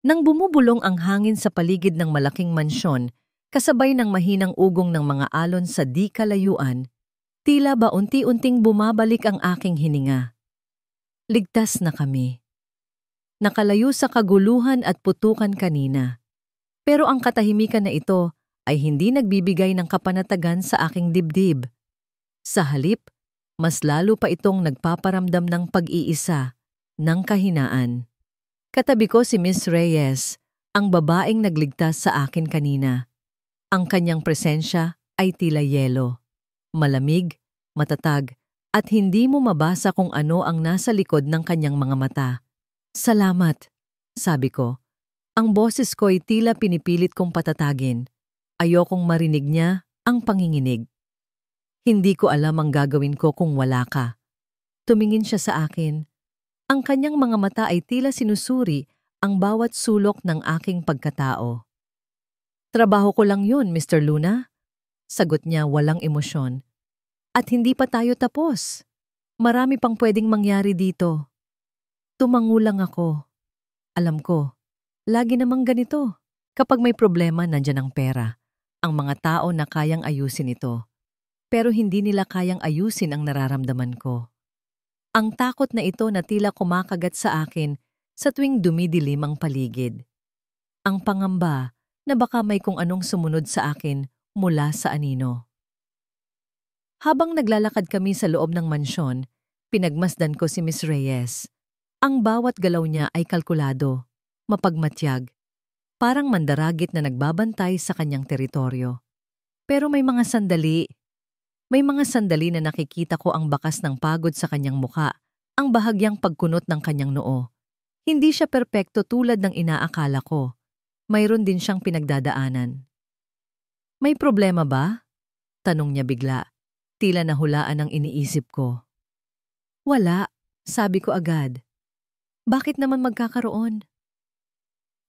Nang bumubulong ang hangin sa paligid ng malaking mansyon, kasabay ng mahinang ugong ng mga alon sa di kalayuan, tila ba unti-unting bumabalik ang aking hininga. Ligtas na kami. Nakalayo sa kaguluhan at putukan kanina. Pero ang katahimikan na ito ay hindi nagbibigay ng kapanatagan sa aking dibdib. Sa halip, mas lalo pa itong nagpaparamdam ng pag-iisa, ng kahinaan. Katabi ko si Miss Reyes, ang babaeng nagligtas sa akin kanina. Ang kanyang presensya ay tila yelo. Malamig, matatag, at hindi mo mabasa kung ano ang nasa likod ng kanyang mga mata. Salamat, sabi ko. Ang boses ko'y tila pinipilit kong patatagin. Ayokong marinig niya ang panginginig. Hindi ko alam ang gagawin ko kung wala ka. Tumingin siya sa akin. Ang kanyang mga mata ay tila sinusuri ang bawat sulok ng aking pagkatao. Trabaho ko lang yun, Mr. Luna. Sagot niya walang emosyon. At hindi pa tayo tapos. Marami pang pwedeng mangyari dito. Tumango lang ako. Alam ko, lagi namang ganito. Kapag may problema, nandyan ang pera. Ang mga tao na kayang ayusin ito. Pero hindi nila kayang ayusin ang nararamdaman ko. Ang takot na ito na tila kumakagat sa akin sa tuwing dumidilim ang paligid. Ang pangamba na baka may kung anong sumunod sa akin mula sa anino. Habang naglalakad kami sa loob ng mansyon, pinagmasdan ko si Miss Reyes. Ang bawat galaw niya ay kalkulado, mapagmatyag, parang mandaragit na nagbabantay sa kanyang teritoryo. Pero may mga sandali na nakikita ko ang bakas ng pagod sa kanyang muka, ang bahagyang pagkunot ng kanyang noo. Hindi siya perpekto tulad ng inaakala ko. Mayroon din siyang pinagdadaanan. May problema ba? Tanong niya bigla. Tila nahulaan ang iniisip ko. Wala, sabi ko agad. Bakit naman magkakaroon?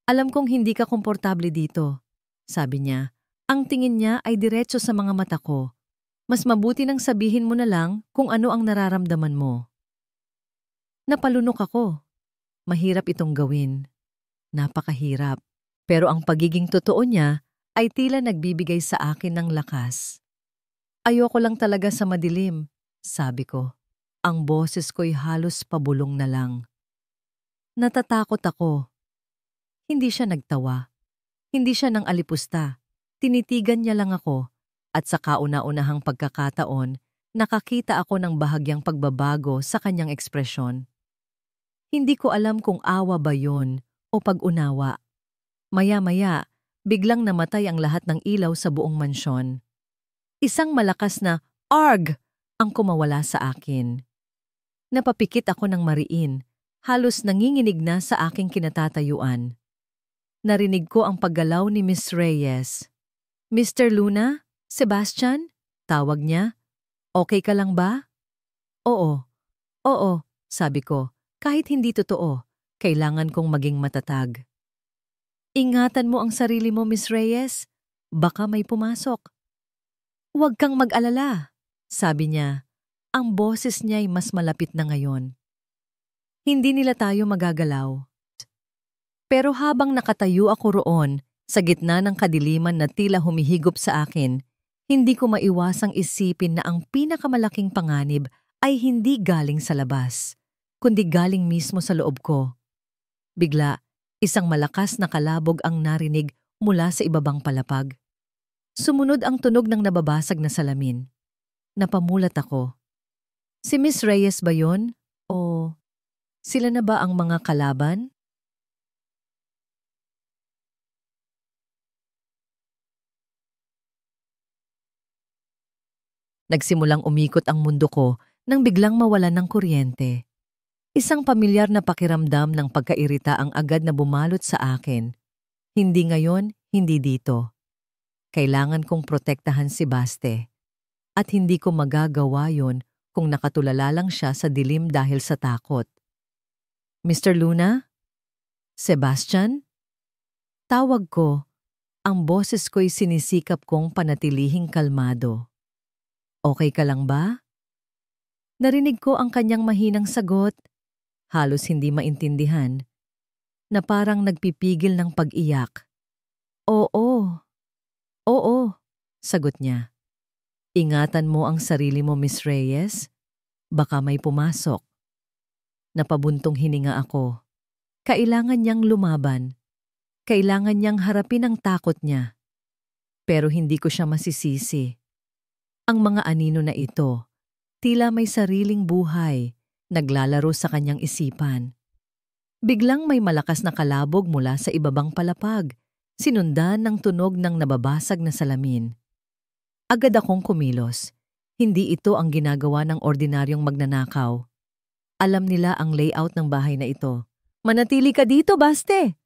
Alam kong hindi ka komportable dito, sabi niya. Ang tingin niya ay diretso sa mga mata ko. Mas mabuti nang sabihin mo na lang kung ano ang nararamdaman mo. Napalunok ako. Mahirap itong gawin. Napakahirap. Pero ang pagiging totoo niya ay tila nagbibigay sa akin ng lakas. Ayoko lang talaga sa madilim, sabi ko. Ang boses ko'y halos pabulong na lang. Natatakot ako. Hindi siya nagtawa. Hindi siya nang alipusta. Tinitigan niya lang ako. At sa kauna-unahang pagkakataon, nakakita ako ng bahagyang pagbabago sa kanyang ekspresyon. Hindi ko alam kung awa ba yun o pag-unawa. Maya-maya, biglang namatay ang lahat ng ilaw sa buong mansyon. Isang malakas na "Arg!" ang kumawala sa akin. Napapikit ako ng mariin, halos nanginginig na sa aking kinatatayuan. Narinig ko ang paggalaw ni Miss Reyes. Mr. Luna? Sebastian? Tawag niya. Okay ka lang ba? Oo. Oo, sabi ko. Kahit hindi totoo, kailangan kong maging matatag. Ingatan mo ang sarili mo, Miss Reyes. Baka may pumasok. Huwag kang mag-alala, sabi niya. Ang boses niya ay mas malapit na ngayon. Hindi nila tayo magagalaw. Pero habang nakatayo ako roon, sa gitna ng kadiliman na tila humihigop sa akin, hindi ko maiwasang isipin na ang pinakamalaking panganib ay hindi galing sa labas, kundi galing mismo sa loob ko. Bigla, isang malakas na kalabog ang narinig mula sa ibabang palapag. Sumunod ang tunog ng nababasag na salamin. Napamulat ako. Si Miss Reyes ba yun? O sila na ba ang mga kalaban? Nagsimulang umikot ang mundo ko nang biglang mawalan ng kuryente. Isang pamilyar na pakiramdam ng pagkairita ang agad na bumalot sa akin. Hindi ngayon, hindi dito. Kailangan kong protektahan si Baste. At hindi ko magagawa yon kung nakatulala lang siya sa dilim dahil sa takot. Mr. Luna? Sebastian? Tawag ko. Ang boses ko'y sinisikap kong panatilihing kalmado. Okay ka lang ba? Narinig ko ang kanyang mahinang sagot. Halos hindi maintindihan. na parang nagpipigil ng pag-iyak. Oo, oo, sagot niya. Ingatan mo ang sarili mo, Miss Reyes. Baka may pumasok. Napabuntong hininga ako. Kailangan niyang lumaban. Kailangan niyang harapin ang takot niya. Pero hindi ko siya masisisi. Ang mga anino na ito, tila may sariling buhay, naglalaro sa kanyang isipan. Biglang may malakas na kalabog mula sa ibabang palapag, sinundan ng tunog ng nababasag na salamin. Agad akong kumilos. Hindi ito ang ginagawa ng ordinaryong magnanakaw. Alam nila ang layout ng bahay na ito. Manatili ka dito, Baste!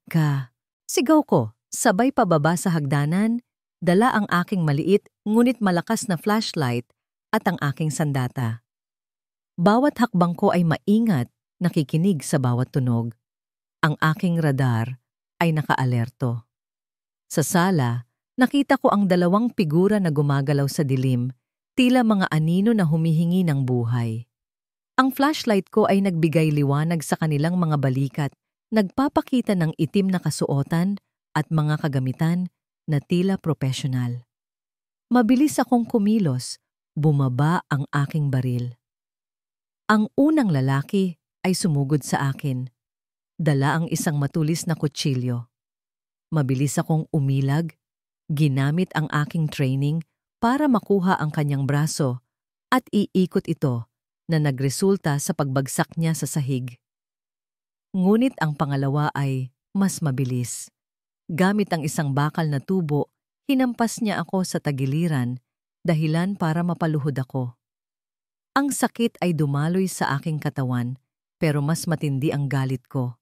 Sigaw ko, sabay pababa sa hagdanan, dala ang aking maliit ngunit malakas na flashlight at ang aking sandata. Bawat hakbang ko ay maingat, nakikinig sa bawat tunog. Ang aking radar ay nakaalerto. Sa sala, nakita ko ang dalawang figura na gumagalaw sa dilim, tila mga anino na humihingi ng buhay. Ang flashlight ko ay nagbigay liwanag sa kanilang mga balikat, nagpapakita ng itim na kasuotan at mga kagamitan na tila profesional. Mabilis akong kumilos, bumaba ang aking baril. Ang unang lalaki ay sumugod sa akin. Dala ang isang matulis na kutsilyo. Mabilis akong umilag, ginamit ang aking training para makuha ang kanyang braso at iikot ito na nagresulta sa pagbagsak niya sa sahig. Ngunit ang pangalawa ay mas mabilis. Gamit ang isang bakal na tubo, hinampas niya ako sa tagiliran, dahilan para mapaluhod ako. Ang sakit ay dumaloy sa aking katawan, pero mas matindi ang galit ko.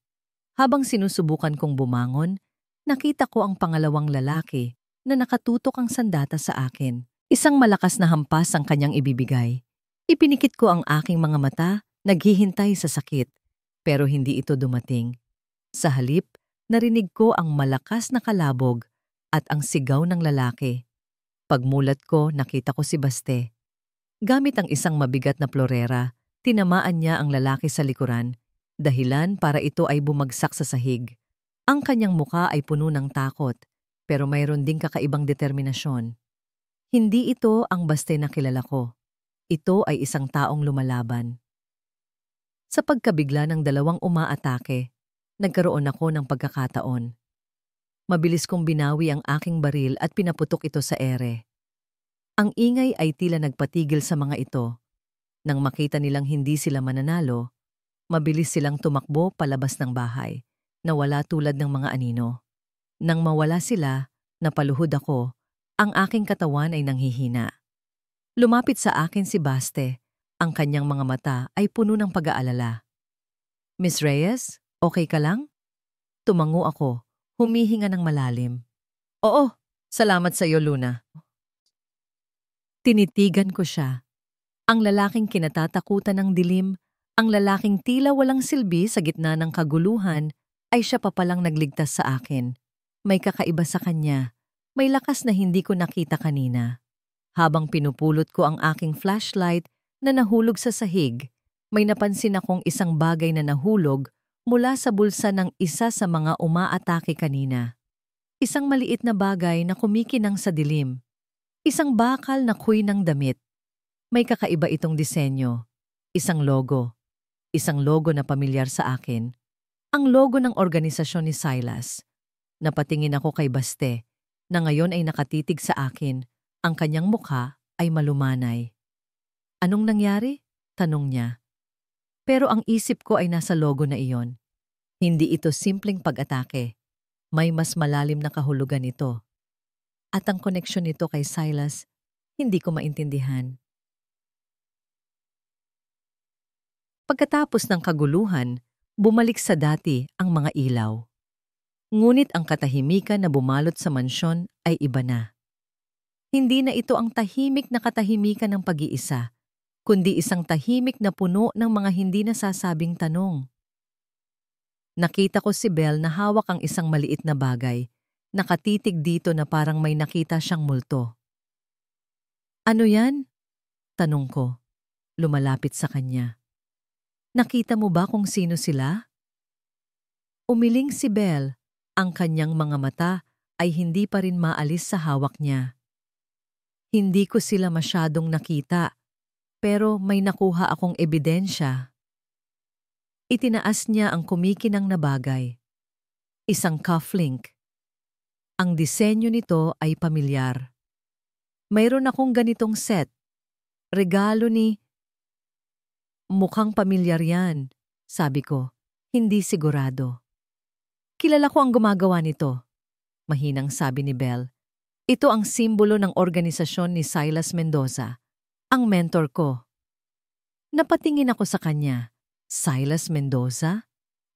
Habang sinusubukan kong bumangon, nakita ko ang pangalawang lalaki na nakatutok ang sandata sa akin. Isang malakas na hampas ang kanyang ibibigay. Ipinikit ko ang aking mga mata, naghihintay sa sakit, pero hindi ito dumating. Sa halip, narinig ko ang malakas na kalabog at ang sigaw ng lalaki. Pagmulat ko, nakita ko si Baste. Gamit ang isang mabigat na plorera, tinamaan niya ang lalaki sa likuran, dahilan para ito ay bumagsak sa sahig. Ang kanyang muka ay puno ng takot, pero mayroon ding kakaibang determinasyon. Hindi ito ang Baste na kilala ko. Ito ay isang taong lumalaban. Sa pagkabigla ng dalawang umaatake, nagkaroon ako ng pagkakataon. Mabilis kong binawi ang aking baril at pinaputok ito sa ere. Ang ingay ay tila nagpatigil sa mga ito. Nang makita nilang hindi sila mananalo, mabilis silang tumakbo palabas ng bahay, na wala tulad ng mga anino. Nang mawala sila, napaluhod ako, ang aking katawan ay nanghihina. Lumapit sa akin si Baste. Ang kanyang mga mata ay puno ng pag-aalala. Miss Reyes, okay ka lang? Tumango ako, humihinga ng malalim. Oo, salamat sa iyo, Luna. Tinitigan ko siya. Ang lalaking kinatatakutan ng dilim, ang lalaking tila walang silbi sa gitna ng kaguluhan, ay siya pa palang nagligtas sa akin. May kakaiba sa kanya, may lakas na hindi ko nakita kanina. Habang pinupulot ko ang aking flashlight na nahulog sa sahig, may napansin akong isang bagay na nahulog mula sa bulsa ng isa sa mga umaatake kanina. Isang maliit na bagay na kumikinang sa dilim. Isang bakal na kuy ng damit. May kakaiba itong disenyo. Isang logo. Isang logo na pamilyar sa akin. Ang logo ng organisasyon ni Silas. Napatingin ako kay Baste, na ngayon ay nakatitig sa akin. Ang kanyang mukha ay malumanay. Anong nangyari? Tanong niya. Pero ang isip ko ay nasa logo na iyon. Hindi ito simpleng pag-atake. May mas malalim na kahulugan ito. At ang koneksyon nito kay Silas, hindi ko maintindihan. Pagkatapos ng kaguluhan, bumalik sa dati ang mga ilaw. Ngunit ang katahimikan na bumalot sa mansyon ay iba na. Hindi na ito ang tahimik na katahimikan ng pag-iisa, kundi isang tahimik na puno ng mga hindi nasasabing tanong. Nakita ko si Belle na hawak ang isang maliit na bagay, nakatitig dito na parang may nakita siyang multo. Ano yan? Tanong ko, lumalapit sa kanya. Nakita mo ba kung sino sila? Umiling si Belle. Ang kanyang mga mata ay hindi pa rin maalis sa hawak niya. Hindi ko sila masyadong nakita, pero may nakuha akong ebidensya. Itinaas niya ang kumikinang na bagay. Isang cufflink. Ang disenyo nito ay pamilyar. Mayroon akong ganitong set. Regalo ni... Mukhang pamilyar yan, sabi ko. Hindi sigurado. Kilala ko ang gumagawa nito, mahinang sabi ni Belle. Ito ang simbolo ng organisasyon ni Silas Mendoza, ang mentor ko. Napatingin ako sa kanya. Silas Mendoza?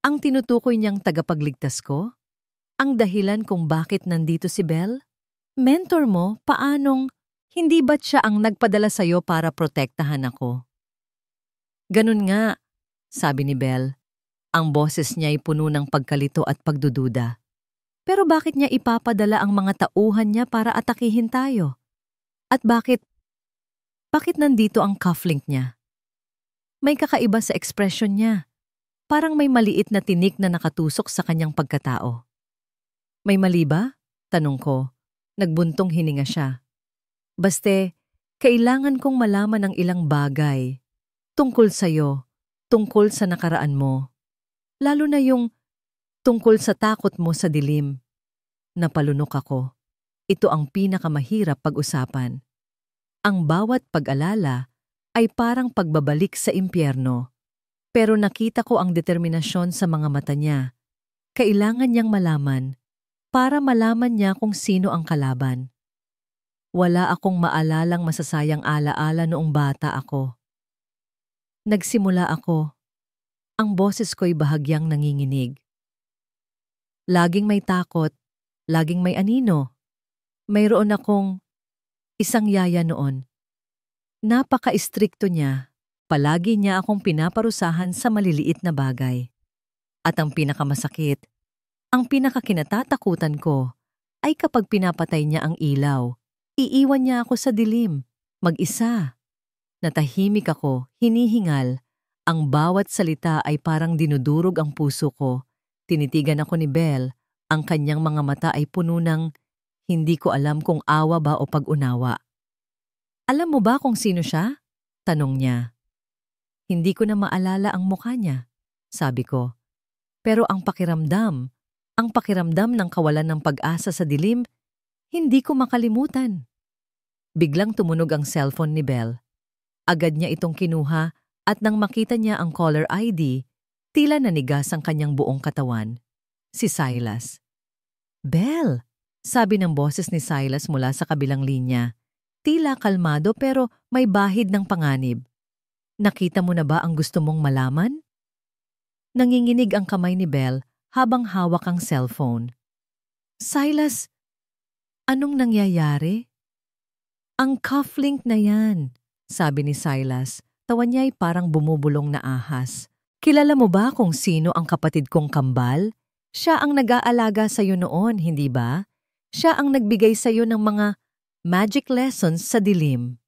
Ang tinutukoy niyang tagapagligtas ko? Ang dahilan kung bakit nandito si Belle? Mentor mo, paanong... Hindi ba't siya ang nagpadala sa'yo para protektahan ako? Ganun nga, sabi ni Belle. Ang boses niya ay puno ng pagkalito at pagdududa. Pero bakit niya ipapadala ang mga tauhan niya para atakihin tayo? At bakit nandito ang cufflink niya? May kakaiba sa ekspresyon niya. Parang may maliit na tinik na nakatusok sa kanyang pagkatao. May mali ba? Tanong ko. Nagbuntong hininga siya. Baste, kailangan kong malaman ang ilang bagay. Tungkol sa'yo, tungkol sa nakaraan mo. Lalo na yung tungkol sa takot mo sa dilim. Napalunok ako. Ito ang pinakamahirap pag-usapan. Ang bawat pag-alala ay parang pagbabalik sa impyerno. Pero nakita ko ang determinasyon sa mga mata niya. Kailangan niyang malaman para malaman niya kung sino ang kalaban. Wala akong maalalang masasayang alaala noong bata ako. Nagsimula ako. Ang boses ko'y bahagyang nanginginig. Laging may takot, laging may anino. Mayroon akong isang yaya noon. Napaka-istrikto niya. Palagi niya akong pinaparusahan sa maliliit na bagay. At ang pinakamasakit, ang pinakakinatatakutan ko ay kapag pinapatay niya ang ilaw. Iiwan niya ako sa dilim, mag-isa. Natahimik ako, hinihingal. Ang bawat salita ay parang dinudurog ang puso ko. Tinitigan ako ni Belle. Ang kanyang mga mata ay puno ng hindi ko alam kung awa ba o pag-unawa. Alam mo ba kung sino siya? Tanong niya. Hindi ko na maalala ang mukha niya, sabi ko. Pero ang pakiramdam ng kawalan ng pag-asa sa dilim, hindi ko makalimutan. Biglang tumunog ang cellphone ni Belle. Agad niya itong kinuha at nang makita niya ang caller ID, tila nanigas ang kanyang buong katawan. Si Silas. Belle, sabi ng boses ni Silas mula sa kabilang linya. Tila kalmado pero may bahid ng panganib. Nakita mo na ba ang gusto mong malaman? Nanginginig ang kamay ni Belle habang hawak ang cellphone. Silas, anong nangyayari? Ang cufflink na yan, sabi ni Silas. Tawa niya ay parang bumubulong na ahas. Kilala mo ba kung sino ang kapatid kong kambal? Siya ang nag-aalaga sa'yo noon, hindi ba? Siya ang nagbigay sa'yo ng mga magic lessons sa dilim.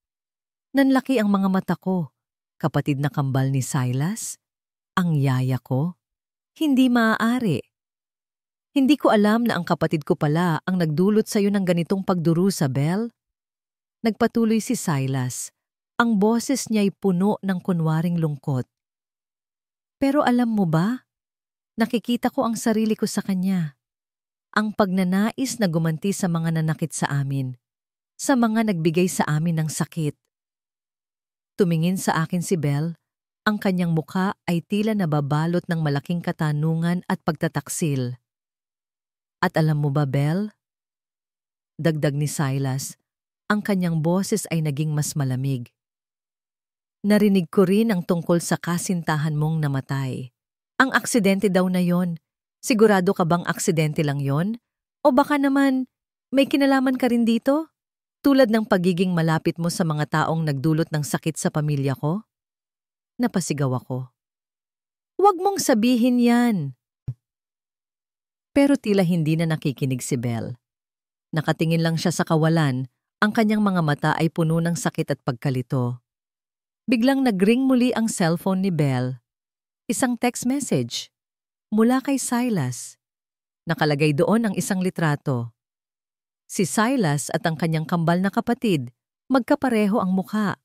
Nanlaki ang mga mata ko. Kapatid na kambal ni Silas? Ang yaya ko? Hindi maaari. Hindi ko alam na ang kapatid ko pala ang nagdulot sa'yo ng ganitong pagdurusa, Belle. Nagpatuloy si Silas. Ang boses niya'y puno ng kunwaring lungkot. Pero alam mo ba? Nakikita ko ang sarili ko sa kanya. Ang pagnanais na gumanti sa mga nanakit sa amin. Sa mga nagbigay sa amin ng sakit. Tumingin sa akin si Belle. Ang kanyang mukha ay tila nababalot ng malaking katanungan at pagtataksil. At alam mo ba, Belle? Dagdag ni Silas, ang kanyang boses ay naging mas malamig. Narinig ko rin ang tungkol sa kasintahan mong namatay. Ang aksidente daw na yon. Sigurado ka bang aksidente lang yon? O baka naman may kinalaman ka rin dito? Tulad ng pagiging malapit mo sa mga taong nagdulot ng sakit sa pamilya ko? Napasigaw ako. Huwag mong sabihin yan. Pero tila hindi na nakikinig si Belle. Nakatingin lang siya sa kawalan, ang kanyang mga mata ay puno ng sakit at pagkalito. Biglang nagring muli ang cellphone ni Belle. Isang text message. Mula kay Silas. Nakalagay doon ang isang litrato. Si Silas at ang kanyang kambal na kapatid, magkapareho ang mukha.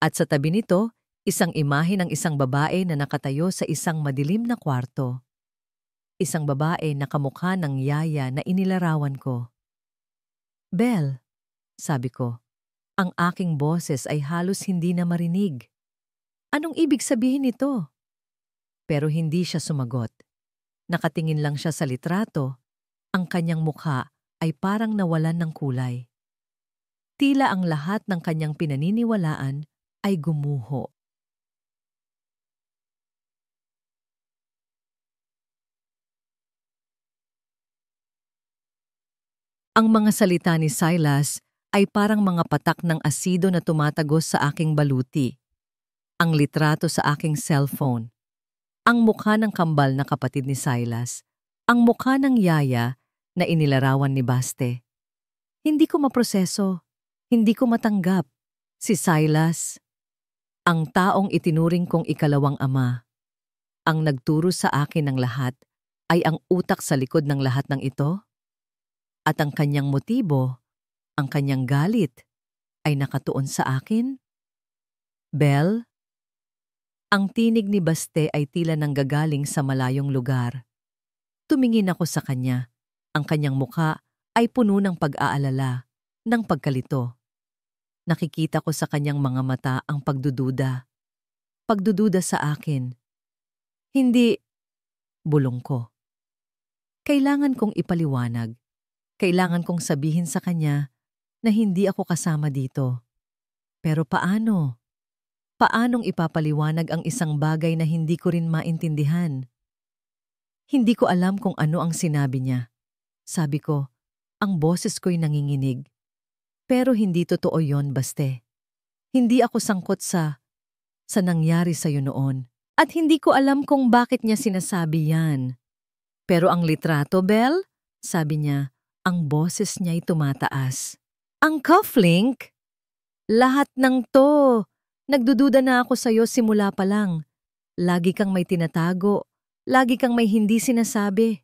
At sa tabi nito, isang imahe ng isang babae na nakatayo sa isang madilim na kwarto. Isang babae na kamukha ng yaya na inilarawan ko. "Belle," sabi ko, ang aking boses ay halos hindi na marinig. Anong ibig sabihin nito? Pero hindi siya sumagot. Nakatingin lang siya sa litrato, ang kanyang mukha ay parang nawalan ng kulay. Tila ang lahat ng kanyang pinaniniwalaan ay gumuho. Ang mga salita ni Silas ay parang mga patak ng asido na tumatagos sa aking baluti. Ang litrato sa aking cellphone. Ang mukha ng kambal na kapatid ni Silas. Ang mukha ng yaya na inilarawan ni Baste. Hindi ko maproseso. Hindi ko matanggap. Si Silas, ang taong itinuring kong ikalawang ama. Ang nagturo sa akin ng lahat ay ang utak sa likod ng lahat ng ito. At ang kanyang motibo, ang kanyang galit, ay nakatuon sa akin? Belle? Ang tinig ni Baste ay tila nanggagaling sa malayong lugar. Tumingin ako sa kanya. Ang kanyang muka ay puno ng pag-aalala, ng pagkalito. Nakikita ko sa kanyang mga mata ang pagdududa. Pagdududa sa akin. Hindi, bulong ko. Kailangan kong ipaliwanag. Kailangan kong sabihin sa kanya na hindi ako kasama dito. Pero paano? Paanong ipapaliwanag ang isang bagay na hindi ko rin maintindihan? Hindi ko alam kung ano ang sinabi niya. Sabi ko, ang boses ko'y nanginginig. Pero hindi totoo yon, Baste. Hindi ako sangkot sa nangyari sa'yo noon. At hindi ko alam kung bakit niya sinasabi yan. Pero ang litrato, Belle, sabi niya, ang boses niya'y tumataas. Ang cufflink? Lahat ng to. Nagdududa na ako sa'yo simula pa lang. Lagi kang may tinatago. Lagi kang may hindi sinasabi.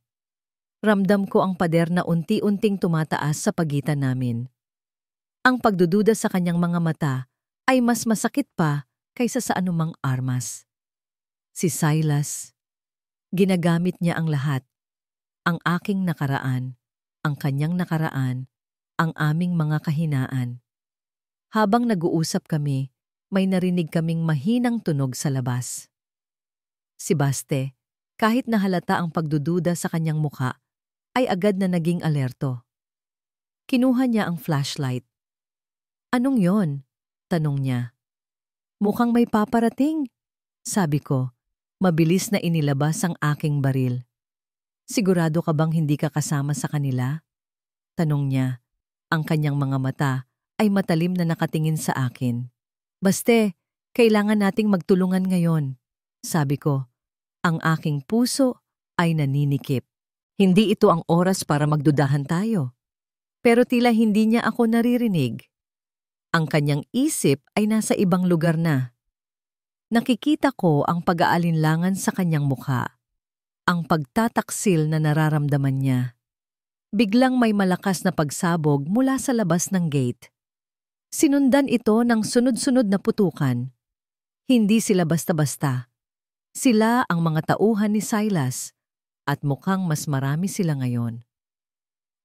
Ramdam ko ang pader na unti-unting tumataas sa pagitan namin. Ang pagdududa sa kanyang mga mata ay mas masakit pa kaysa sa anumang armas. Si Silas, ginagamit niya ang lahat. Ang aking nakaraan, ang kanyang nakaraan, ang aming mga kahinaan. Habang nag-uusap kami, may narinig kaming mahinang tunog sa labas. Si Baste, kahit nahalata ang pagdududa sa kanyang muka, ay agad na naging alerto. Kinuha niya ang flashlight. "Anong yon?" tanong niya. "Mukhang may paparating," sabi ko. Mabilis na inilabas ang aking baril. "Sigurado ka bang hindi ka kasama sa kanila?" tanong niya. Ang kanyang mga mata ay matalim na nakatingin sa akin. "Baste, kailangan nating magtulungan ngayon," sabi ko. Ang aking puso ay naninikip. Hindi ito ang oras para magdudahan tayo. Pero tila hindi niya ako naririnig. Ang kanyang isip ay nasa ibang lugar na. Nakikita ko ang pag-aalinlangan sa kanyang mukha. Ang pagtataksil na nararamdaman niya. Biglang may malakas na pagsabog mula sa labas ng gate. Sinundan ito ng sunod-sunod na putukan. Hindi sila basta-basta. Sila ang mga tauhan ni Silas at mukhang mas marami sila ngayon.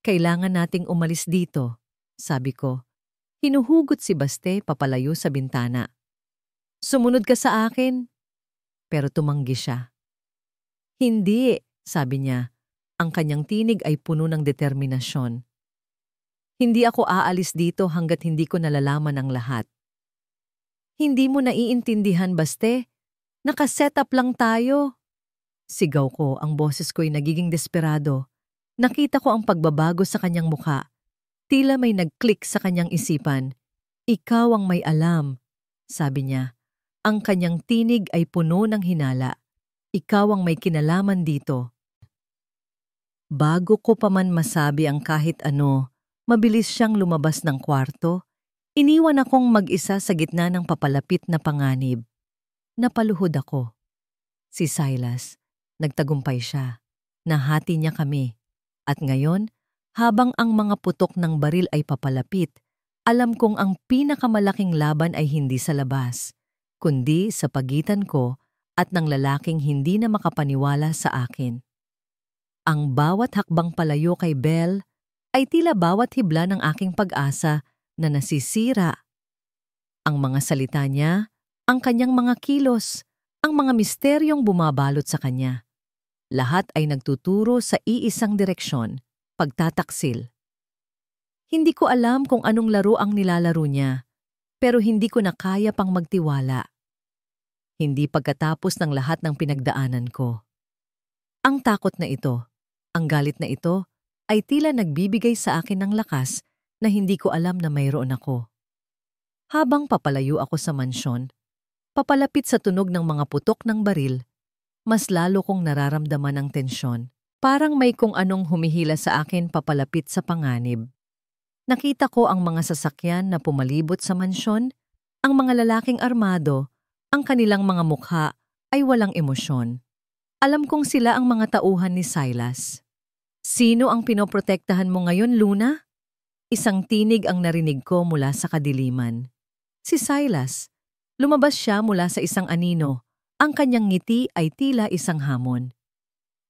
"Kailangan nating umalis dito," sabi ko. Hinuhugot si Baste papalayo sa bintana. "Sumunod ka sa akin." Pero tumanggi siya. "Hindi," sabi niya. Ang kanyang tinig ay puno ng determinasyon. "Hindi ako aalis dito hanggat hindi ko nalalaman ang lahat." "Hindi mo naiintindihan, Baste. Nakaset up lang tayo." Sigaw ko, ang boses ko'y nagiging desperado. Nakita ko ang pagbabago sa kanyang mukha. Tila may nag-click sa kanyang isipan. "Ikaw ang may alam," sabi niya. Ang kanyang tinig ay puno ng hinala. "Ikaw ang may kinalaman dito." Bago ko pa man masabi ang kahit ano, mabilis siyang lumabas ng kwarto. Iniwan akong mag-isa sa gitna ng papalapit na panganib. Napaluhod ako. Si Silas, Nagtagumpay siya. Nahati niya kami. At ngayon, habang ang mga putok ng baril ay papalapit, alam kong ang pinakamalaking laban ay hindi sa labas, kundi sa pagitan ko at ng lalaking hindi na makapaniwala sa akin. Ang bawat hakbang palayo kay Belle ay tila bawat hibla ng aking pag-asa na nasisira. Ang mga salita niya, ang kanyang mga kilos, ang mga misteryong bumabalot sa kanya. Lahat ay nagtuturo sa iisang direksyon, pagtataksil. Hindi ko alam kung anong laro ang nilalaro niya, pero hindi ko na kaya pang magtiwala. Hindi pagkatapos ng lahat ng pinagdaanan ko. Ang takot na ito, ang galit na ito, ay tila nagbibigay sa akin ng lakas na hindi ko alam na mayroon ako. Habang papalayo ako sa mansyon, papalapit sa tunog ng mga putok ng baril, mas lalo kong nararamdaman ang tensyon. Parang may kung anong humihila sa akin papalapit sa panganib. Nakita ko ang mga sasakyan na pumalibot sa mansyon, ang mga lalaking armado, ang kanilang mga mukha ay walang emosyon. Alam kong sila ang mga tauhan ni Silas. Sino ang pinoprotektahan mo ngayon, Luna? Isang tinig ang narinig ko mula sa kadiliman. Si Silas. Lumabas siya mula sa isang anino. Ang kanyang ngiti ay tila isang hamon.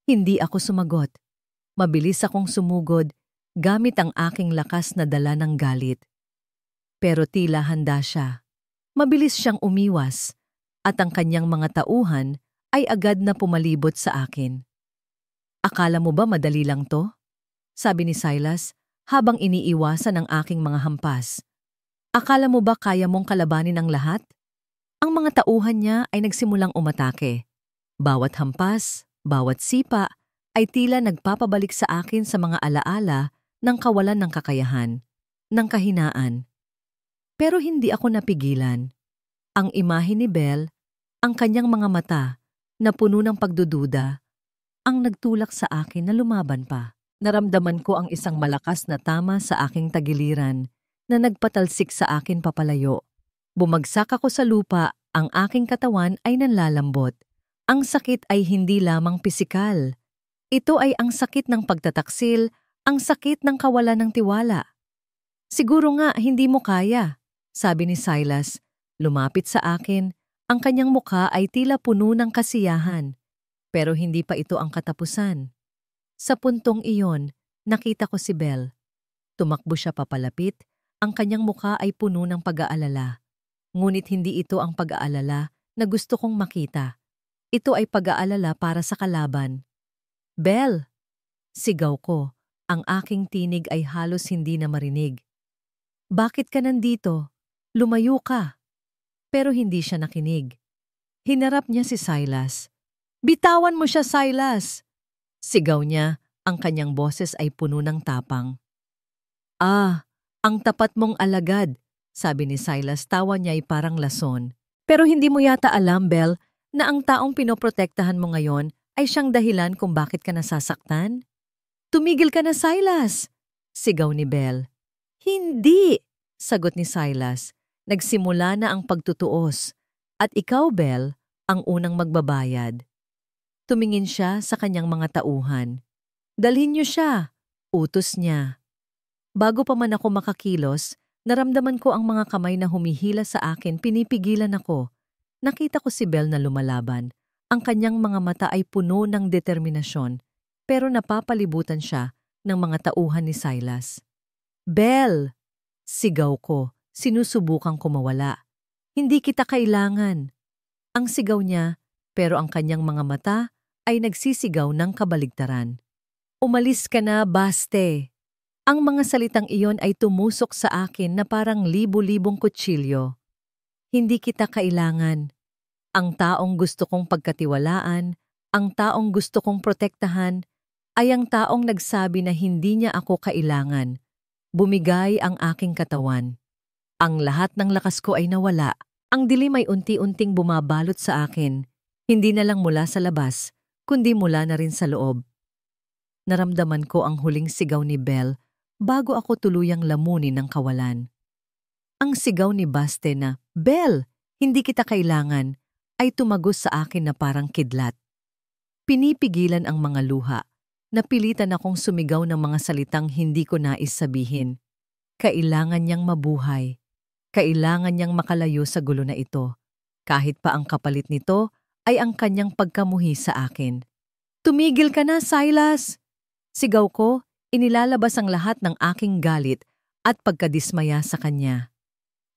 Hindi ako sumagot. Mabilis akong sumugod gamit ang aking lakas na dala ng galit. Pero tila handa siya. Mabilis siyang umiwas at ang kanyang mga tauhan ay agad na pumalibot sa akin. Akala mo ba madali lang to? Sabi ni Silas habang iniiwasan ang aking mga hampas. Akala mo ba kaya mong kalabanin ang lahat? Ang mga tauhan niya ay nagsimulang umatake. Bawat hampas, bawat sipa ay tila nagpapabalik sa akin sa mga alaala ng kawalan ng kakayahan, ng kahinaan. Pero hindi ako napigilan. Ang imahe ni Belle, ang kanyang mga mata na puno ng pagdududa, ang nagtulak sa akin na lumaban pa. Naramdaman ko ang isang malakas na tama sa aking tagiliran na nagpatalsik sa akin papalayo. Bumagsak ako sa lupa, ang aking katawan ay nanlalambot. Ang sakit ay hindi lamang pisikal. Ito ay ang sakit ng pagtataksil, ang sakit ng kawalan ng tiwala. Siguro nga hindi mo kaya, sabi ni Silas. Lumapit sa akin, ang kanyang mukha ay tila puno ng kasiyahan. Pero hindi pa ito ang katapusan. Sa puntong iyon, nakita ko si Belle. Tumakbo siya papalapit, ang kanyang mukha ay puno ng pag-aalala. Ngunit hindi ito ang pag-aalala na gusto kong makita. Ito ay pag-aalala para sa kalaban. Belle! Sigaw ko, ang aking tinig ay halos hindi na marinig. Bakit ka nandito? Lumayo ka! Pero hindi siya nakinig. Hinarap niya si Silas. Bitawan mo siya, Silas! Sigaw niya, ang kanyang boses ay puno ng tapang. Ah, ang tapat mong alagad, sabi ni Silas, tawa niya ay parang lason. Pero hindi mo yata alam, Belle, na ang taong pinoprotektahan mo ngayon ay siyang dahilan kung bakit ka nasasaktan? Tumigil ka na, Silas! Sigaw ni Belle. Hindi! Sagot ni Silas. Nagsimula na ang pagtutuos. At ikaw, Belle, ang unang magbabayad. Tumingin siya sa kanyang mga tauhan. Dalhin niyo siya, utos niya. Bago pa man ako makakilos, naramdaman ko ang mga kamay na humihila sa akin, pinipigilan ako. Nakita ko si Belle na lumalaban. Ang kanyang mga mata ay puno ng determinasyon, pero napapalibutan siya ng mga tauhan ni Silas. Belle! Sigaw ko, sinusubukang kumawala. Hindi kita kailangan. Ang sigaw niya, pero ang kanyang mga mata ay nagsisigaw ng kabaligtaran. Umalis ka na, baste! Ang mga salitang iyon ay tumusok sa akin na parang libu-libong kutsilyo. Hindi kita kailangan. Ang taong gusto kong pagkatiwalaan, ang taong gusto kong protektahan, ay ang taong nagsabi na hindi niya ako kailangan. Bumigay ang aking katawan. Ang lahat ng lakas ko ay nawala. Ang dilim ay unti-unting bumabalot sa akin, hindi na lang mula sa labas, kundi mula na rin sa loob. Naramdaman ko ang huling sigaw ni Belle bago ako tuluyang lamunin ng kawalan. Ang sigaw ni Baste na, Belle, hindi kita kailangan, ay tumagos sa akin na parang kidlat. Pinipigilan ang mga luha. Napilitan akong sumigaw ng mga salitang hindi ko nais sabihin. Kailangan niyang mabuhay. Kailangan niyang makalayo sa gulo na ito. Kahit pa ang kapalit nito ay ang kanyang pagkamuhi sa akin. Tumigil ka na, Silas! Sigaw ko, inilalabas ang lahat ng aking galit at pagkadismaya sa kanya.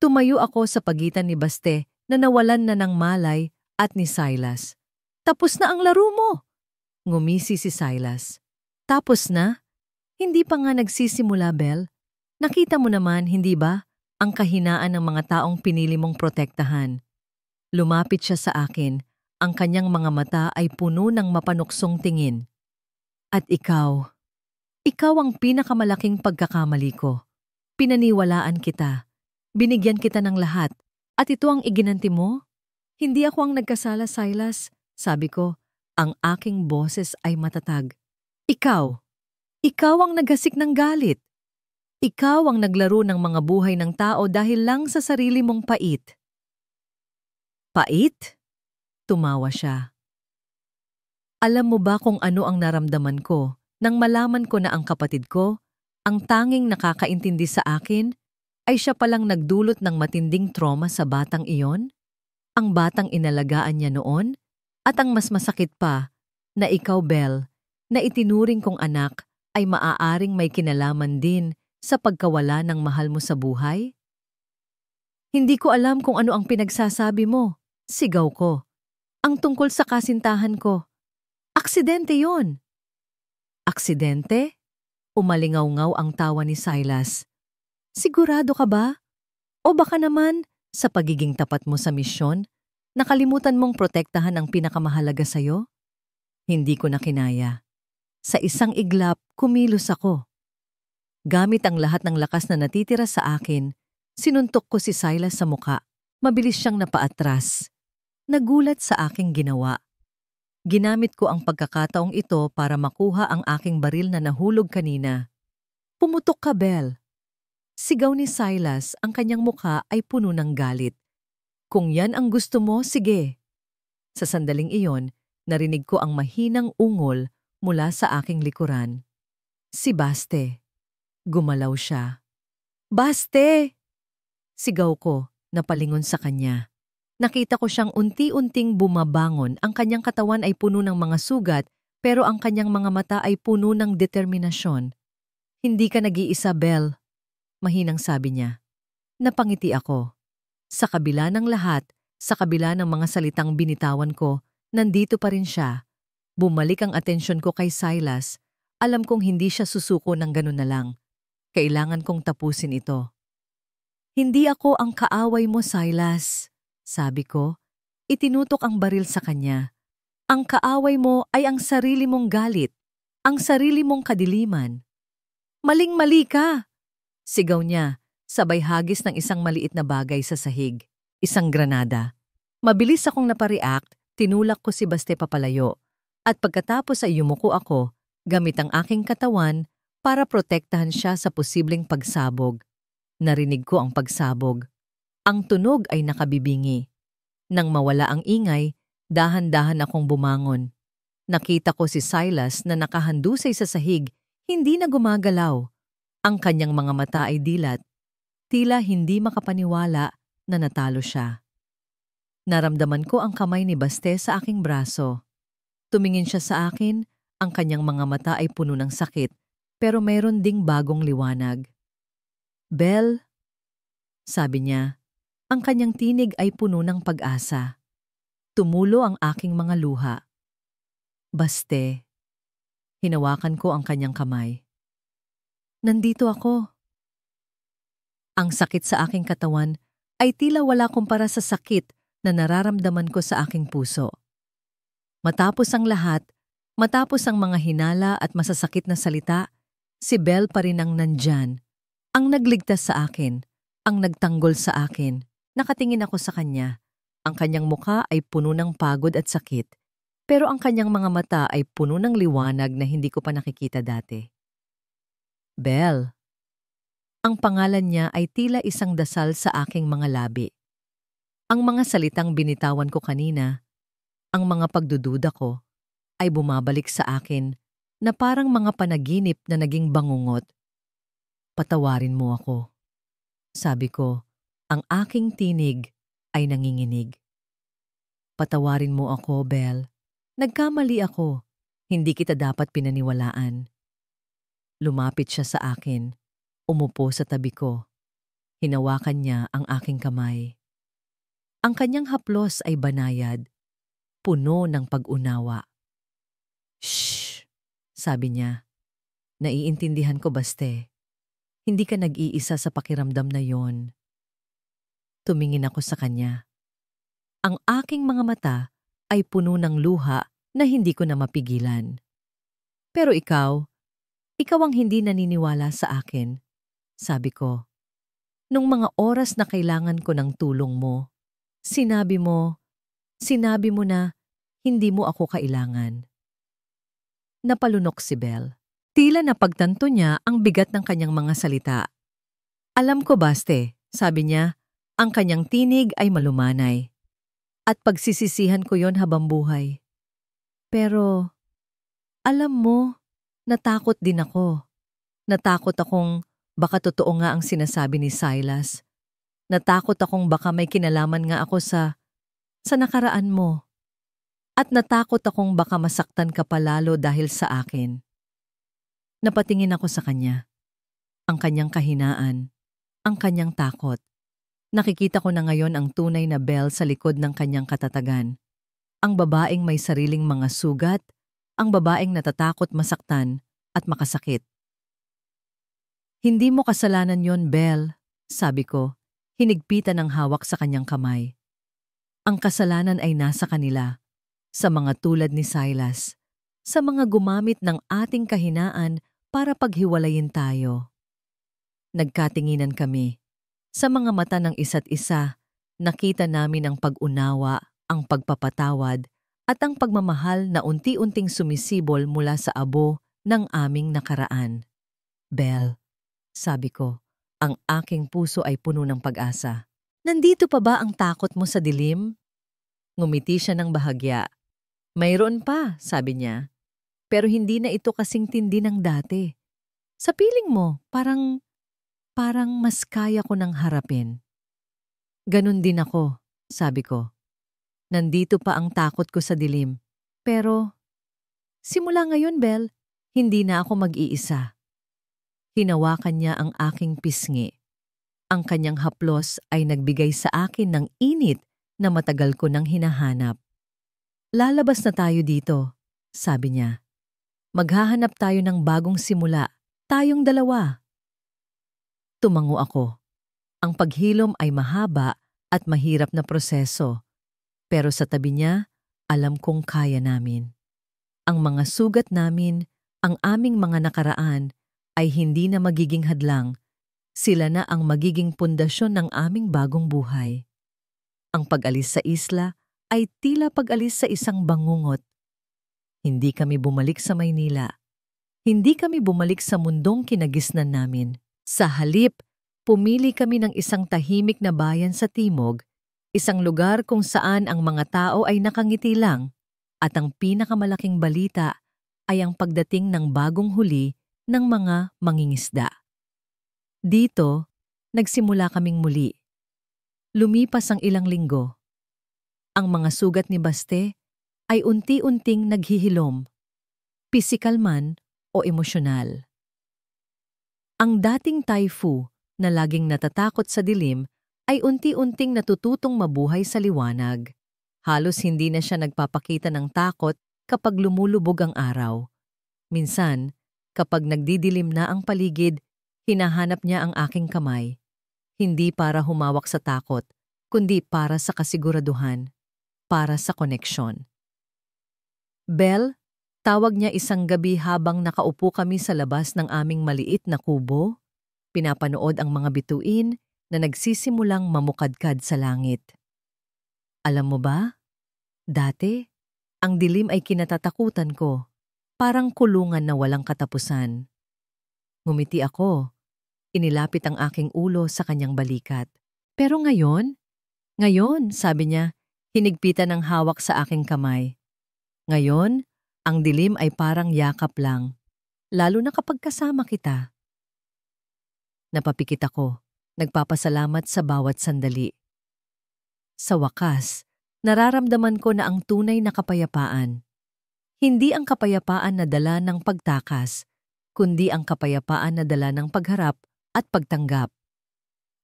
Tumayo ako sa pagitan ni Baste na nawalan na ng malay at ni Silas. Tapos na ang laro mo! Ngumisi si Silas. Tapos na? Hindi pa nga nagsisimula, Belle. Nakita mo naman, hindi ba, ang kahinaan ng mga taong pinili mong protektahan. Lumapit siya sa akin, ang kanyang mga mata ay puno ng mapanuksong tingin. At ikaw ang pinakamalaking pagkakamali ko. Pinaniwalaan kita. Binigyan kita ng lahat. At ito ang iginanti mo? Hindi ako ang nagkasala, Silas. Sabi ko, ang aking boses ay matatag. Ikaw ang naghasik ng galit. Ikaw ang naglaro ng mga buhay ng tao dahil lang sa sarili mong pait. Pait? Tumawa siya. Alam mo ba kung ano ang naramdaman ko nang malaman ko na ang kapatid ko, ang tanging nakakaintindi sa akin, ay siya palang nagdulot ng matinding trauma sa batang iyon? Ang batang inalagaan niya noon? At ang mas masakit pa, na ikaw, Belle, na itinuring kong anak ay maaaring may kinalaman din sa pagkawala ng mahal mo sa buhay? Hindi ko alam kung ano ang pinagsasabi mo. Sigaw ko. Ang tungkol sa kasintahan ko. Aksidente yon. Aksidente? Umalingaw-ngaw ang tawa ni Silas. Sigurado ka ba? O baka naman, sa pagiging tapat mo sa misyon, nakalimutan mong protektahan ang pinakamahalaga sa'yo? Hindi ko na kinaya. Sa isang iglap, kumilos ako. Gamit ang lahat ng lakas na natitira sa akin, sinuntok ko si Silas sa muka. Mabilis siyang napaatras. Nagulat sa aking ginawa. Ginamit ko ang pagkakataong ito para makuha ang aking baril na nahulog kanina. Pumutok ka, Belle. Sigaw ni Silas, ang kanyang muka ay puno ng galit. Kung yan ang gusto mo, sige. Sa sandaling iyon, narinig ko ang mahinang ungol mula sa aking likuran. Si Baste. Gumalaw siya. Baste! Sigaw ko, napalingon sa kanya. Nakita ko siyang unti-unting bumabangon, ang kanyang katawan ay puno ng mga sugat, pero ang kanyang mga mata ay puno ng determinasyon. Hindi ka nag-iisa, Belle. Mahinang sabi niya. Napangiti ako. Sa kabila ng lahat, sa kabila ng mga salitang binitawan ko, nandito pa rin siya. Bumalik ang atensyon ko kay Silas. Alam kong hindi siya susuko ng ganun na lang. Kailangan kong tapusin ito. Hindi ako ang kaaway mo, Silas. Sabi ko, itinutok ang baril sa kanya. Ang kaaway mo ay ang sarili mong galit, ang sarili mong kadiliman. Maling-mali ka! Sigaw niya, sabay hagis ng isang maliit na bagay sa sahig, isang granada. Mabilis akong napareact, tinulak ko si Baste papalayo, at pagkatapos ay yumuko ako, gamit ang aking katawan para protektahan siya sa posibleng pagsabog. Narinig ko ang pagsabog. Ang tunog ay nakabibingi. Nang mawala ang ingay, dahan-dahan akong bumangon. Nakita ko si Silas na nakahandusay sa sahig, hindi na gumagalaw. Ang kanyang mga mata ay dilat. Tila hindi makapaniwala na natalo siya. Naramdaman ko ang kamay ni Baste sa aking braso. Tumingin siya sa akin, ang kanyang mga mata ay puno ng sakit, pero mayroon ding bagong liwanag. Belle, sabi niya, ang kanyang tinig ay puno ng pag-asa. Tumulo ang aking mga luha. Baste, hinawakan ko ang kanyang kamay. Nandito ako. Ang sakit sa aking katawan ay tila wala kumpara sa sakit na nararamdaman ko sa aking puso. Matapos ang lahat, matapos ang mga hinala at masasakit na salita, si Belle pa rin ang nandyan. Ang nagligtas sa akin, ang nagtanggol sa akin. Nakatingin ako sa kanya. Ang kanyang mukha ay puno ng pagod at sakit, pero ang kanyang mga mata ay puno ng liwanag na hindi ko pa nakikita dati. Belle. Ang pangalan niya ay tila isang dasal sa aking mga labi. Ang mga salitang binitawan ko kanina, ang mga pagdududa ko, ay bumabalik sa akin na parang mga panaginip na naging bangungot. Patawarin mo ako. Sabi ko, ang aking tinig ay nanginginig. Patawarin mo ako, Belle. Nagkamali ako. Hindi kita dapat pinaniwalaan. Lumapit siya sa akin. Umupo sa tabi ko. Hinawakan niya ang aking kamay. Ang kanyang haplos ay banayad, puno ng pag-unawa. Shh! Sabi niya. Naiintindihan ko, Baste. Hindi ka nag-iisa sa pakiramdam na yon. Tumingin ako sa kanya. Ang aking mga mata ay puno ng luha na hindi ko na mapigilan. Pero ikaw ang hindi naniniwala sa akin, sabi ko. Nung mga oras na kailangan ko ng tulong mo, sinabi mo na hindi mo ako kailangan. Napalunok si Belle. Tila napagtanto niya ang bigat ng kanyang mga salita. Alam ko, Baste, sabi niya, ang kanyang tinig ay malumanay. At pagsisisihan ko yon habang buhay. Pero, alam mo, natakot din ako. Natakot akong baka totoo nga ang sinasabi ni Silas. Natakot akong baka may kinalaman nga ako sa nakaraan mo. At natakot akong baka masaktan ka palalo dahil sa akin. Napatingin ako sa kanya. Ang kanyang kahinaan, ang kanyang takot. Nakikita ko na ngayon ang tunay na Belle sa likod ng kanyang katatagan. Ang babaeng may sariling mga sugat, ang babaeng natatakot masaktan at makasakit. Hindi mo kasalanan yon, Belle, sabi ko, hinigpitan ng hawak sa kanyang kamay. Ang kasalanan ay nasa kanila, sa mga tulad ni Silas, sa mga gumamit ng ating kahinaan para paghiwalayin tayo. Nagkatinginan kami. Sa mga mata ng isa't isa, nakita namin ang pag-unawa, ang pagpapatawad, at ang pagmamahal na unti-unting sumisibol mula sa abo ng aming nakaraan. Belle, sabi ko, ang aking puso ay puno ng pag-asa. Nandito pa ba ang takot mo sa dilim? Ngumiti siya ng bahagya. Mayroon pa, sabi niya. Pero hindi na ito kasing tindi ng dati. Sa piling mo, parang mas kaya ko nang harapin. Ganun din ako, sabi ko. Nandito pa ang takot ko sa dilim. Pero, simula ngayon, Belle, hindi na ako mag-iisa. Hinawakan niya ang aking pisngi. Ang kanyang haplos ay nagbigay sa akin ng init na matagal ko nang hinahanap. Lalabas na tayo dito, sabi niya. Maghahanap tayo ng bagong simula, tayong dalawa. Tumango ako. Ang paghilom ay mahaba at mahirap na proseso. Pero sa tabi niya, alam kong kaya namin. Ang mga sugat namin, ang aming mga nakaraan, ay hindi na magiging hadlang. Sila na ang magiging pundasyon ng aming bagong buhay. Ang pag-alis sa isla ay tila pag-alis sa isang bangungot. Hindi kami bumalik sa Maynila. Hindi kami bumalik sa mundong kinagisnan namin. Sa halip, pumili kami ng isang tahimik na bayan sa timog, isang lugar kung saan ang mga tao ay nakangiti lang at ang pinakamalaking balita ay ang pagdating ng bagong huli ng mga mangingisda. Dito, nagsimula kaming muli. Lumipas ang ilang linggo. Ang mga sugat ni Baste ay unti-unting naghihilom, pisikal man o emosyonal. Ang dating Taifu na laging natatakot sa dilim ay unti-unting natututong mabuhay sa liwanag. Halos hindi na siya nagpapakita ng takot kapag lumulubog ang araw. Minsan, kapag nagdidilim na ang paligid, hinahanap niya ang aking kamay. Hindi para humawak sa takot, kundi para sa kasiguraduhan, para sa koneksyon. Belle, tawag niya isang gabi habang nakaupo kami sa labas ng aming maliit na kubo, pinapanood ang mga bituin na nagsisimulang mamukadkad sa langit. Alam mo ba? Dati, ang dilim ay kinatatakutan ko, parang kulungan na walang katapusan. Ngumiti ako, inilapit ang aking ulo sa kanyang balikat. Pero ngayon, sabi niya, hinigpitan ng hawak sa aking kamay. Ngayon, Ang dilim ay parang yakap lang, lalo na kapag kasama kita. Napapikit ako, nagpapasalamat sa bawat sandali. Sa wakas, nararamdaman ko na ang tunay na kapayapaan. Hindi ang kapayapaan na dala ng pagtakas, kundi ang kapayapaan na dala ng pagharap at pagtanggap.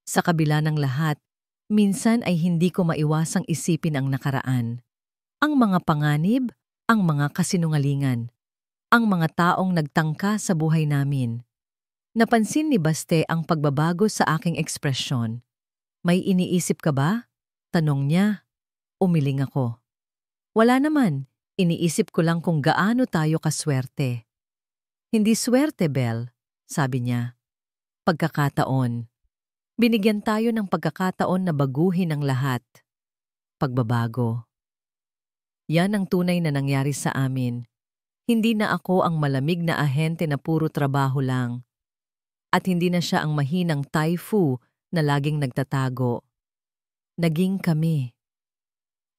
Sa kabila ng lahat, minsan ay hindi ko maiwasang isipin ang nakaraan. Ang mga panganib, ang mga kasinungalingan, ang mga taong nagtangka sa buhay namin. Napansin ni Baste ang pagbabago sa aking ekspresyon. May iniisip ka ba? Tanong niya. Umiling ako. Wala naman, iniisip ko lang kung gaano tayo kaswerte. Hindi swerte, Belle, sabi niya. Pagkakataon. Binigyan tayo ng pagkakataon na baguhin ang lahat. Pagbabago. Yan ang tunay na nangyari sa amin. Hindi na ako ang malamig na ahente na puro trabaho lang. At hindi na siya ang mahinang taifu na laging nagtatago. Naging kami.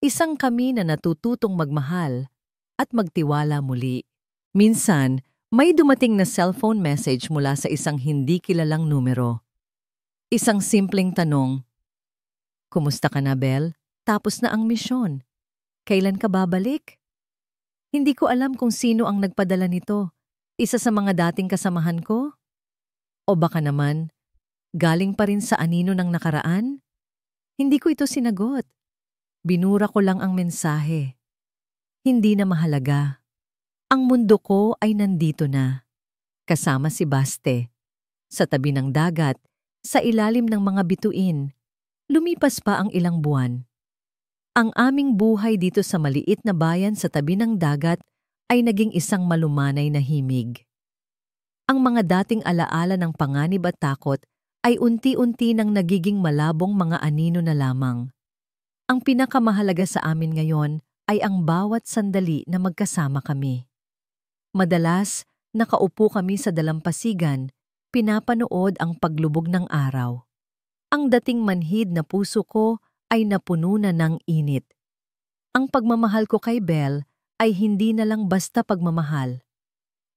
Isang kami na natututong magmahal at magtiwala muli. Minsan, may dumating na cellphone message mula sa isang hindi kilalang numero. Isang simpleng tanong, "Kumusta ka na, Belle? Tapos na ang misyon. Kailan ka babalik?" Hindi ko alam kung sino ang nagpadala nito. Isa sa mga dating kasamahan ko? O baka naman, galing pa rin sa anino ng nakaraan? Hindi ko ito sinagot. Binura ko lang ang mensahe. Hindi na mahalaga. Ang mundo ko ay nandito na. Kasama si Baste. Sa tabi ng dagat, sa ilalim ng mga bituin. Lumipas pa ang ilang buwan. Ang aming buhay dito sa maliit na bayan sa tabi ng dagat ay naging isang malumanay na himig. Ang mga dating alaala ng panganib at takot ay unti-unti nang nagiging malabong mga anino na lamang. Ang pinakamahalaga sa amin ngayon ay ang bawat sandali na magkasama kami. Madalas, nakaupo kami sa dalampasigan, pinapanood ang paglubog ng araw. Ang dating manhid na puso ko ay napuno na ng init. Ang pagmamahal ko kay Belle ay hindi na lang basta pagmamahal.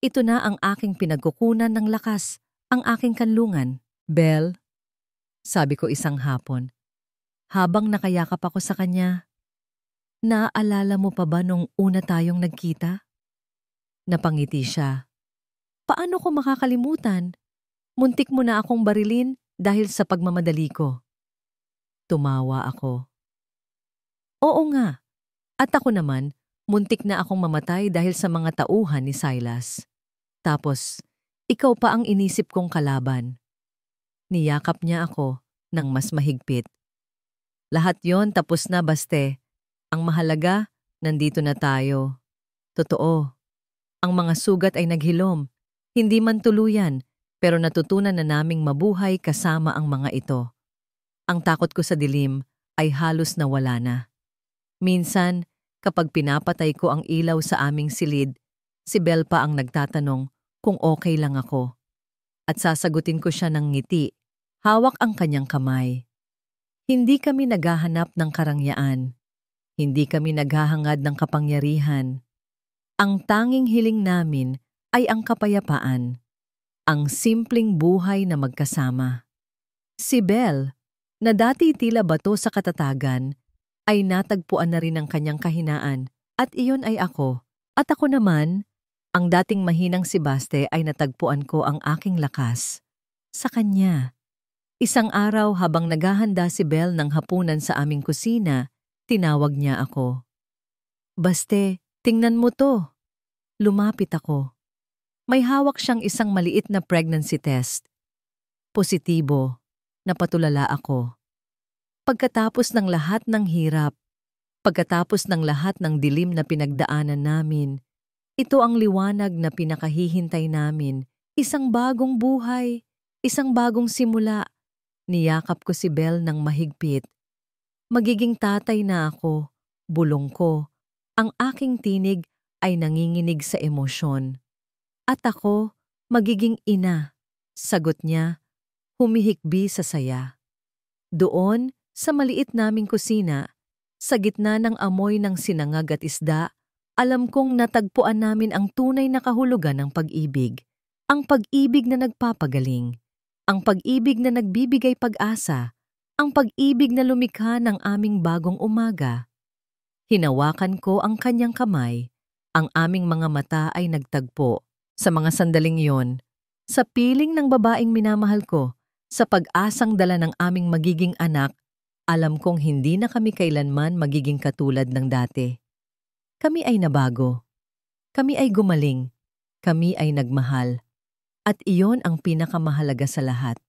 Ito na ang aking pinagkukunan ng lakas, ang aking kanlungan. "Belle," sabi ko isang hapon, habang nakayakap ako sa kanya, "Naaalala mo pa ba nung una tayong nagkita?" Napangiti siya. "Paano ko makakalimutan? Muntik mo na akong barilin dahil sa pagmamadali ko." Tumawa ako. "Oo nga. At ako naman, muntik na akong mamatay dahil sa mga tauhan ni Silas. Tapos, ikaw pa ang inisip kong kalaban." Niyakap niya ako ng mas mahigpit. "Lahat yon tapos na, Baste. Ang mahalaga, nandito na tayo." Totoo. Ang mga sugat ay naghilom. Hindi man tuluyan, pero natutunan na naming mabuhay kasama ang mga ito. Ang takot ko sa dilim ay halos nawala na. Minsan, kapag pinapatay ko ang ilaw sa aming silid, si Belle pa ang nagtatanong kung okay lang ako. At sasagutin ko siya ng ngiti, hawak ang kanyang kamay. Hindi kami naghahanap ng karangyaan. Hindi kami naghahangad ng kapangyarihan. Ang tanging hiling namin ay ang kapayapaan. Ang simpleng buhay na magkasama. Si Belle, na dati tila bato sa katatagan, ay natagpuan na rin ang kanyang kahinaan at iyon ay ako. At ako naman, ang dating mahinang si Baste ay natagpuan ko ang aking lakas. Sa kanya. Isang araw habang naghahanda si Belle ng hapunan sa aming kusina, tinawag niya ako. "Baste, tingnan mo to." Lumapit ako. May hawak siyang isang maliit na pregnancy test. Positibo. Napatulala ako. Pagkatapos ng lahat ng hirap, pagkatapos ng lahat ng dilim na pinagdaanan namin, ito ang liwanag na pinakahihintay namin. Isang bagong buhay, isang bagong simula. Niyakap ko si Belle ng mahigpit. Magiging tatay na ako, bulong ko. Ang aking tinig ay nanginginig sa emosyon. At ako, magiging ina, sagot niya, humihikbi sa saya. Doon, sa maliit naming kusina, sa gitna ng amoy ng sinangag at isda, Alam kong natagpuan namin ang tunay na kahulugan ng pag-ibig. Ang pag-ibig na nagpapagaling. Ang pag-ibig na nagbibigay pag-asa. Ang pag-ibig na lumikha ng aming bagong umaga. Hinawakan ko ang kanyang kamay. Ang aming mga mata ay nagtagpo. Sa mga sandaling iyon, sa piling ng babaeng minamahal ko, sa pag-asang dala ng aming magiging anak, alam kong hindi na kami kailanman magiging katulad ng dati. Kami ay nabago. Kami ay gumaling. Kami ay nagmahal. At iyon ang pinakamahalaga sa lahat.